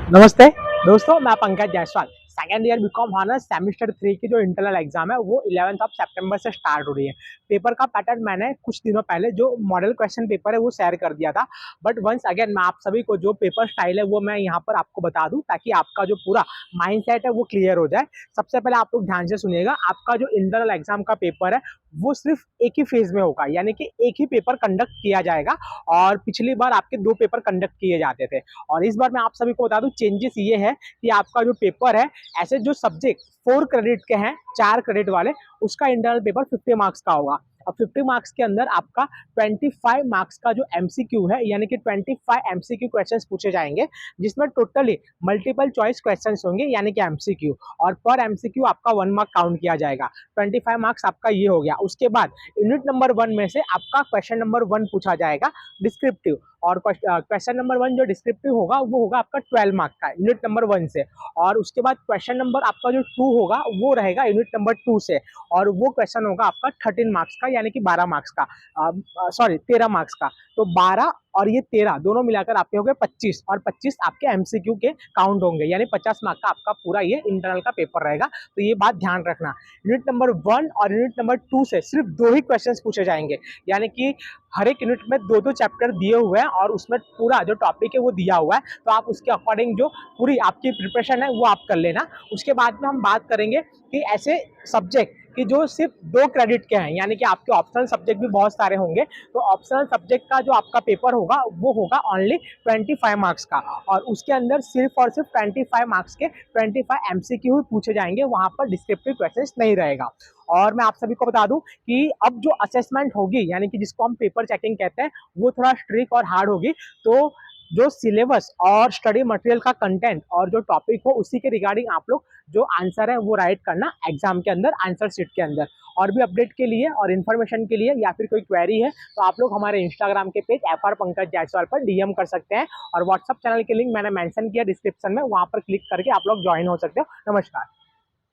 नमस्ते दोस्तों, मैं Pankaj Jaiswal. Second year BCom honours semester 3 की जो इंटरनल एग्जाम है वो 11th ऑफ सितंबर से स्टार्ट हो रही है। पेपर का पैटर्न मैंने कुछ दिनों पहले जो मॉडल क्वेश्चन पेपर है वो शेयर कर दिया था, बट वंस अगेन मैं आप सभी को जो पेपर स्टाइल है वो मैं यहाँ पर आपको बता दूं ताकि आपका जो पूरा माइंडसेट है वो क्लियर हो जाए। सबसे पहले आप लोग ध्यान से सुनिएगा, आपका जो इंटरनल एग्जाम का पेपर है वो सिर्फ एक ही फेज में होगा, यानी कि एक ही पेपर कंडक्ट किया जाएगा। और पिछली बार आपके 2 पेपर कंडक्ट किए जाते थे, और इस बार मैं आप सभी को बता दूं चेंजेस ये है कि आपका जो पेपर है, ऐसे जो सब्जेक्ट 4 क्रेडिट के हैं, 4 क्रेडिट वाले, उसका इंटरनल पेपर 50 मार्क्स का होगा। अब 50 मार्क्स के अंदर आपका 25 मार्क्स का जो एमसीक्यू है, यानी कि 25 एमसीक्यू क्वेश्चंस पूछे जाएंगे, जिसमें टोटली मल्टीपल चॉइस क्वेश्चंस होंगे, यानी कि एमसीक्यू। और पर एमसीक्यू आपका 1 मार्क काउंट किया जाएगा। 25 मार्क्स आपका ये हो गया। उसके बाद यूनिट नंबर 1 में से आपका क्वेश्चन नंबर 1 पूछा जाएगा, डिस्क्रिप्टिव। और क्वेश्चन नंबर 1 जो डिस्क्रिप्टिव होगा वो होगा आपका 12 मार्क का यूनिट नंबर 1 से। और उसके बाद क्वेश्चन नंबर आपका जो 2 होगा वो रहेगा यूनिट नंबर 2 से, और वो क्वेश्चन होगा आपका 13 मार्क्स का, यानी कि 12 मार्क्स का, सॉरी 13 मार्क्स का। तो 12 और ये 13 दोनों मिलाकर आपके हो गए 25, और 25 आपके एमसीक्यू के काउंट होंगे, यानी 50 मार्क का आपका पूरा ये इंटरनल का पेपर रहेगा। तो ये बात ध्यान रखना। यूनिट नंबर 1 और यूनिट नंबर 2 से सिर्फ 2 ही क्वेश्चंस पूछे जाएंगे, यानी कि हर एक यूनिट में 2-2 चैप्टर दिए हुए हैं और उसमें पूरा जो टॉपिक है वो दिया हुआ है। तो आप उसके अकॉर्डिंग जो पूरी आपकी प्रिपरेशन है वो आप कर लेना। उसके बाद में हम बात करेंगे कि ऐसे सब्जेक्ट कि जो सिर्फ 2 क्रेडिट के हैं, यानी कि आपके ऑप्शनल सब्जेक्ट भी बहुत सारे होंगे। तो ऑप्शनल सब्जेक्ट का जो आपका पेपर होगा वो होगा ओनली 25 मार्क्स का, और उसके अंदर सिर्फ और सिर्फ 25 मार्क्स के 25 एमसीक्यू ही पूछे जाएंगे, वहां पर डिस्क्रिप्टिव क्वेश्चंस नहीं रहेगा। और मैं आप सभी को बता दूं कि अब जो असेसमेंट होगी, यानी कि जिसको हम पेपर चेकिंग कहते हैं, वो थोड़ा स्ट्रिक्ट और हार्ड होगी। तो जो सिलेबस और स्टडी मटेरियल का कंटेंट और जो टॉपिक हो उसी के रिगार्डिंग आप लोग जो आंसर है वो राइट करना एग्जाम के अंदर, आंसर शीट के अंदर। और भी अपडेट के लिए और इन्फॉर्मेशन के लिए या फिर कोई क्वेरी है तो आप लोग हमारे इंस्टाग्राम के पेज FR पंकज जायसवाल पर डीएम कर सकते हैं, और व्हाट्सअप चैनल के लिंक मैंने मेंशन किया डिस्क्रिप्शन में, वहां पर क्लिक करके आप लोग ज्वाइन हो सकते हो। नमस्कार।